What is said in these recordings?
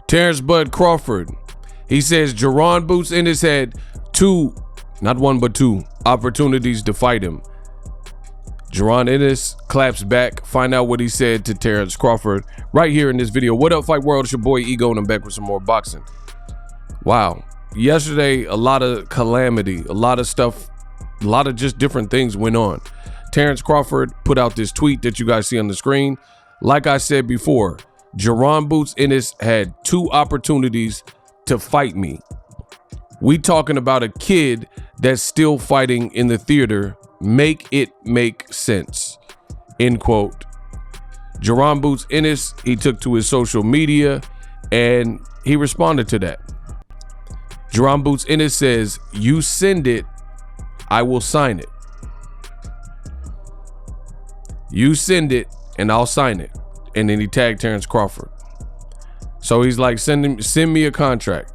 Terrence Bud Crawford. He says Jaron Boots Ennis had two, not one but two, opportunities to fight him. Jaron Ennis claps back. Find out what he said to Terrence Crawford right here in this video. What up, Fight World? It's your boy Ego, and I'm back with some more boxing. Wow. Yesterday, a lot of calamity, a lot of stuff, a lot of just different things went on. Terrence Crawford put out this tweet that you guys see on the screen. Like I said before, Jaron Boots Ennis had two opportunities to fight me. We talking about a kid that's still fighting in the theater. Make it make sense. End quote. Jaron Boots Ennis, he took to his social media and he responded to that. Jaron Boots Ennis says, "You send it, I will sign it. You send it and I'll sign it." And then he tagged Terrence Crawford. So he's like, send me a contract.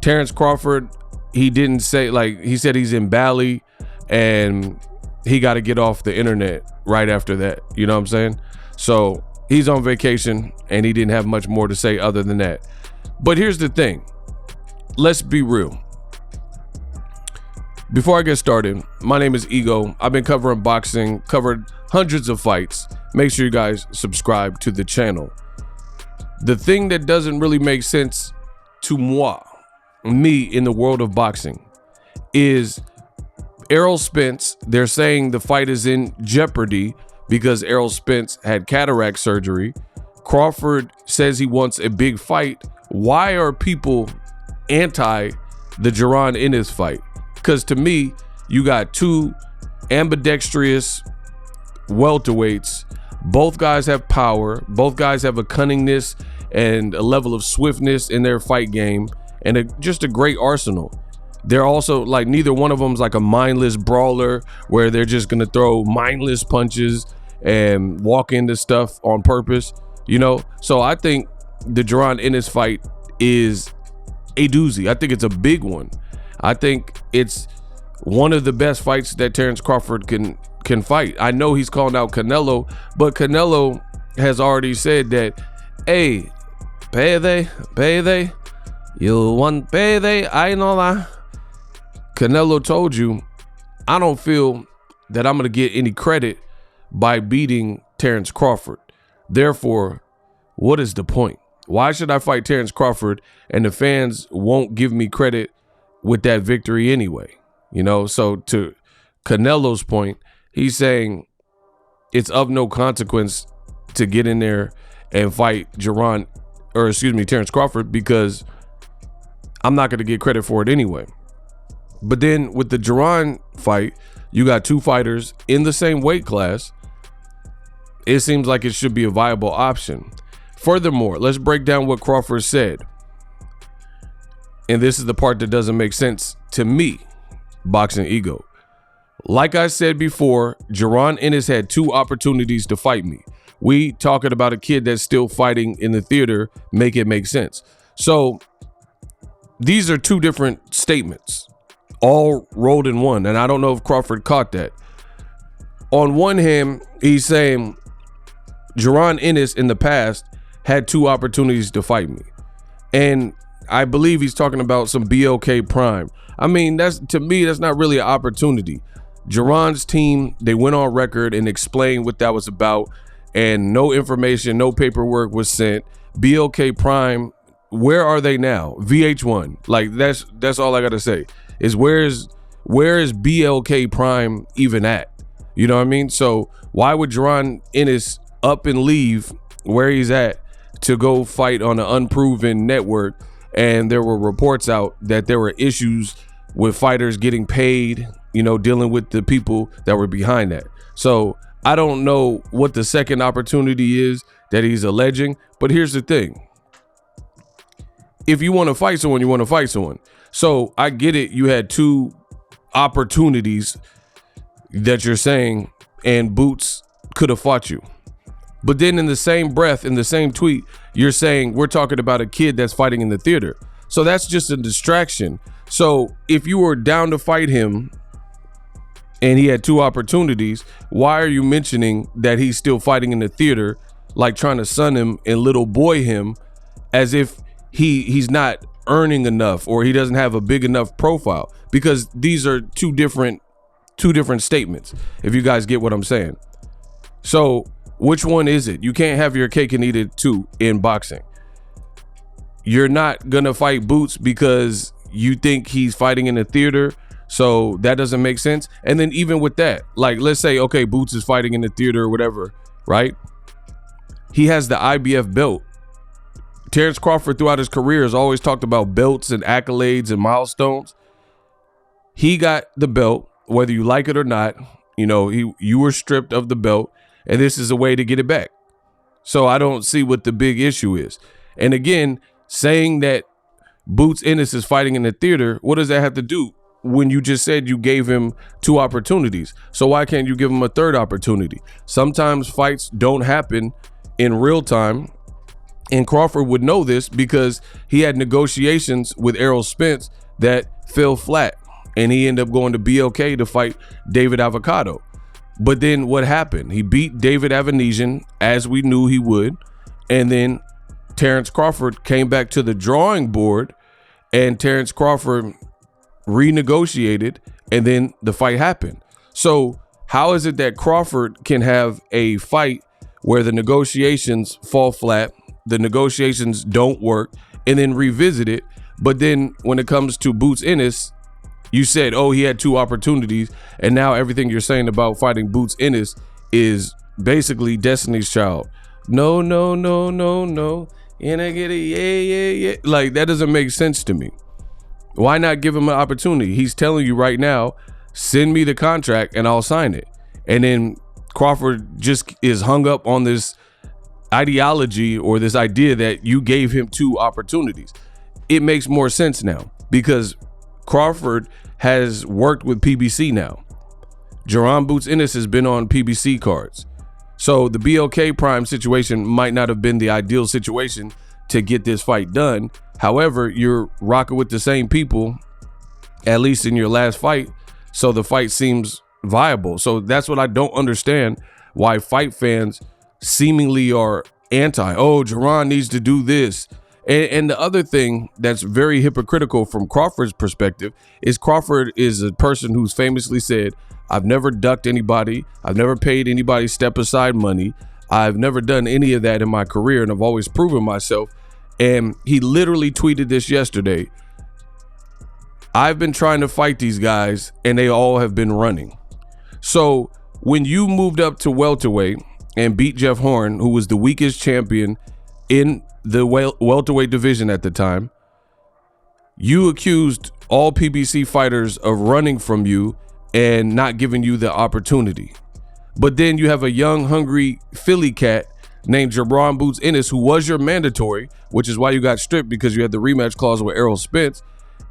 Terrence Crawford, he didn't say, like, he said he's in Bali and he got to get off the internet right after that. You know what I'm saying? So he's on vacation and he didn't have much more to say other than that. But here's the thing. Let's be real. Before I get started, my name is Ego. I've been covering boxing, covered hundreds of fights. Make sure you guys subscribe to the channel. The thing that doesn't really make sense to me in the world of boxing, is Errol Spence. They're saying the fight is in jeopardy because Errol Spence had cataract surgery. Crawford says he wants a big fight. Why are people anti the Jaron Ennis fight? Because to me, you got two ambidextrous welterweights. Both guys have power. Both guys have a cunningness and a level of swiftness in their fight game, and just a great arsenal. They're also, like, neither one of them's like a mindless brawler where they're just gonna throw mindless punches and walk into stuff on purpose, you know? So I think the Jaron Ennis fight is a doozy. I think it's a big one. I think it's one of the best fights that Terrence Crawford can fight. I know he's calling out Canelo, but Canelo has already said that, hey, payday, you want payday? I know that. Canelo told you, I don't feel that I'm going to get any credit by beating Terrence Crawford. Therefore, what is the point? Why should I fight Terrence Crawford and the fans won't give me credit with that victory anyway? You know, so to Canelo's point, he's saying it's of no consequence to get in there and fight Terrence Crawford, because I'm not going to get credit for it anyway. But then with the Jaron fight, you got two fighters in the same weight class. It seems like it should be a viable option. Furthermore, let's break down what Crawford said. And this is the part that doesn't make sense to me, Boxing Ego. Like I said before, Jaron Ennis had two opportunities to fight me. We talking about a kid that's still fighting in the theater. Make it make sense. So these are two different statements, all rolled in one. And I don't know if Crawford caught that. On one hand, he's saying Jaron Ennis in the past had two opportunities to fight me. And I believe he's talking about some BLK Prime. I mean, to me, that's not really an opportunity. Jaron's team, they went on record and explained what that was about, and no information, no paperwork was sent. BLK Prime, where are they now? VH1, like that's all I gotta say is where is BLK Prime even at? You know what I mean? So why would Jaron Ennis up and leave where he's at to go fight on an unproven network? And there were reports out that there were issues with fighters getting paid, you know, dealing with the people that were behind that. So I don't know what the second opportunity is that he's alleging, but here's the thing. If you want to fight someone, you want to fight someone. So I get it. You had two opportunities that you're saying, and Boots could have fought you. But then in the same breath, in the same tweet, you're saying we're talking about a kid that's fighting in the theater. So that's just a distraction. So if you were down to fight him and he had two opportunities, why are you mentioning that he's still fighting in the theater, like trying to son him and little boy him as if he's not earning enough or he doesn't have a big enough profile, because these are two different statements, if you guys get what I'm saying. So which one is it? You can't have your cake and eat it too in boxing. You're not gonna fight Boots because you think he's fighting in a theater, so that doesn't make sense. And then even with that, like, let's say, okay, Boots is fighting in the theater or whatever, right? He has the IBF belt. Terrence Crawford throughout his career has always talked about belts and accolades and milestones. He got the belt, whether you like it or not. You know, you were stripped of the belt, and this is a way to get it back. So I don't see what the big issue is. And again, saying that Boots Ennis is fighting in the theater, what does that have to do when you just said you gave him 2 opportunities? So why can't you give him a 3rd opportunity? Sometimes fights don't happen in real time, and Crawford would know this because he had negotiations with Errol Spence that fell flat, and he ended up going to BLK to fight David Avocado. But then what happened? He beat David Avanesian, as we knew he would, and then Terrence Crawford came back to the drawing board, and Terrence Crawford renegotiated, and then the fight happened. So how is it that Crawford can have a fight where the negotiations fall flat, the negotiations don't work, and then revisit it, but then when it comes to Boots Ennis, you said, oh, he had 2 opportunities, and now everything you're saying about fighting Boots Ennis is basically Destiny's Child. No, no, no, no, no. And I get it, yeah. Like, that doesn't make sense to me. Why not give him an opportunity? He's telling you right now, send me the contract and I'll sign it. And then Crawford just is hung up on this ideology or this idea that you gave him 2 opportunities. It makes more sense now because Crawford has worked with PBC now. Jaron Boots Ennis has been on PBC cards. So the BLK Prime situation might not have been the ideal situation to get this fight done. However, you're rocking with the same people, at least in your last fight. So the fight seems viable. So that's what I don't understand, why fight fans seemingly are anti. Oh, Jaron needs to do this. And the other thing that's very hypocritical from Crawford's perspective is Crawford is a person who's famously said, I've never ducked anybody. I've never paid anybody step aside money. I've never done any of that in my career, and I've always proven myself. And he literally tweeted this yesterday. I've been trying to fight these guys, and they all have been running. So when you moved up to welterweight and beat Jeff Horn, who was the weakest champion in the welterweight division at the time, you accused all PBC fighters of running from you and not giving you the opportunity. But then you have a young, hungry Philly cat named Jaron Boots Ennis, who was your mandatory, which is why you got stripped, because you had the rematch clause with Errol Spence.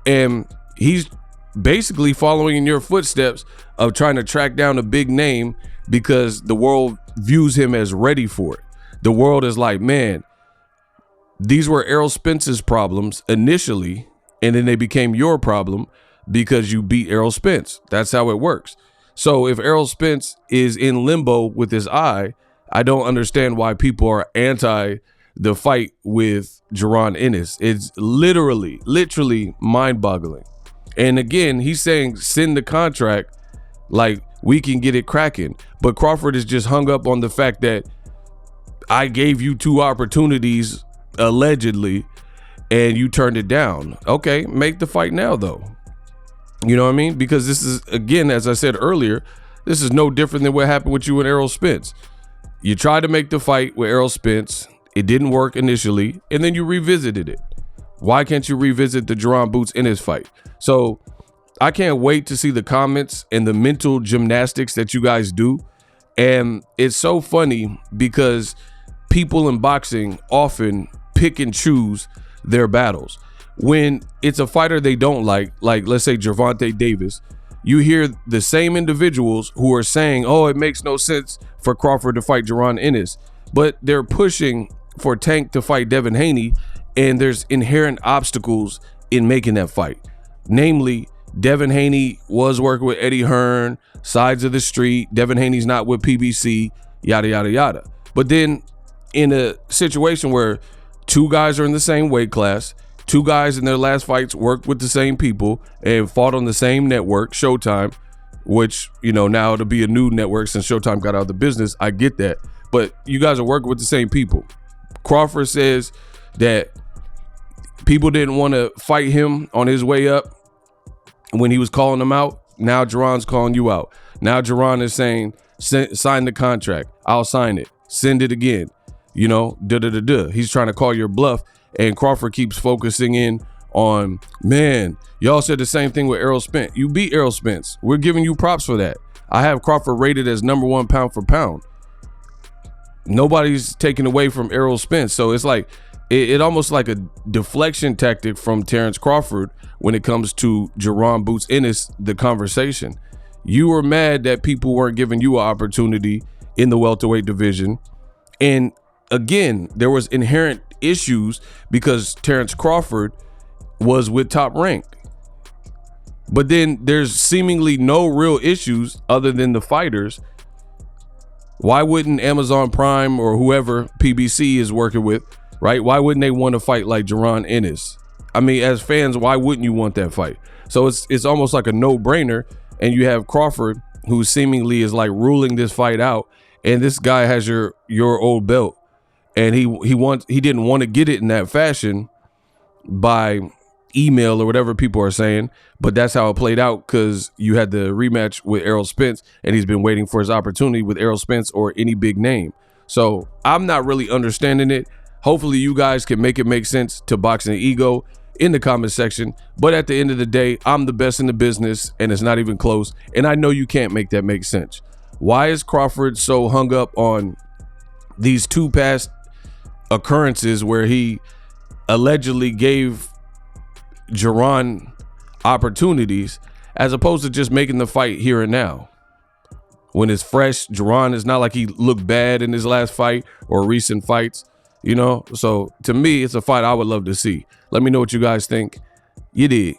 And he's basically following in your footsteps of trying to track down a big name because the world views him as ready for it. The world is like, man, these were Errol Spence's problems initially, and then they became your problem because you beat Errol Spence. That's how it works. So if Errol Spence is in limbo with his eye, I don't understand why people are anti the fight with Jaron Ennis. It's literally mind-boggling. And again, he's saying send the contract, like we can get it cracking. But Crawford is just hung up on the fact that I gave you 2 opportunities allegedly and you turned it down. Okay, make the fight now though. You know what I mean? Because this is, again, as I said earlier, this is no different than what happened with you and Errol Spence. You tried to make the fight with Errol Spence. It didn't work initially, and then you revisited it. Why can't you revisit the Jaron Boots Ennis fight? So I can't wait to see the comments and the mental gymnastics that you guys do. And it's so funny because people in boxing often pick and choose their battles. When it's a fighter they don't like let's say Gervonta Davis, you hear the same individuals who are saying, oh, it makes no sense for Crawford to fight Jaron Ennis, but they're pushing for Tank to fight Devin Haney, and there's inherent obstacles in making that fight. Namely, Devin Haney was working with Eddie Hearn, sides of the street. Devin Haney's not with PBC, yada, yada, yada. But then in a situation where Two guys are in the same weight class. Two guys in their last fights worked with the same people and fought on the same network, Showtime, which, now it'll be a new network since Showtime got out of the business. I get that. But you guys are working with the same people. Crawford says that people didn't want to fight him on his way up when he was calling them out. Now Jaron's calling you out. Now Jaron is saying, sign the contract. I'll sign it. Send it again. He's trying to call your bluff. And Crawford keeps focusing in on, man, y'all said the same thing with Errol Spence. You beat Errol Spence. We're giving you props for that. I have Crawford rated as #1 pound for pound. Nobody's taking away from Errol Spence. So it's like, it almost like a deflection tactic from Terrence Crawford when it comes to Jaron Boots Ennis, the conversation. You were mad that people weren't giving you an opportunity in the welterweight division. And again, there was inherent issues because Terrence Crawford was with Top Rank. But then there's seemingly no real issues other than the fighters. Why wouldn't Amazon Prime or whoever PBC is working with, right? Why wouldn't they want to fight like Jaron Ennis? I mean, as fans, why wouldn't you want that fight? So it's almost like a no-brainer. And you have Crawford, who seemingly is like ruling this fight out, and this guy has your old belt. And he didn't want to get it in that fashion by email or whatever people are saying, but that's how it played out because you had the rematch with Errol Spence, and he's been waiting for his opportunity with Errol Spence or any big name. So I'm not really understanding it. Hopefully you guys can make it make sense to Boxing Ego in the comment section. But at the end of the day, I'm the best in the business, and it's not even close. And I know you can't make that make sense. Why is Crawford so hung up on these two past occurrences where he allegedly gave Jaron opportunities as opposed to just making the fight here and now? When it's fresh, Jaron is not like he looked bad in his last fight or recent fights, So to me, it's a fight I would love to see. Let me know what you guys think. You dig.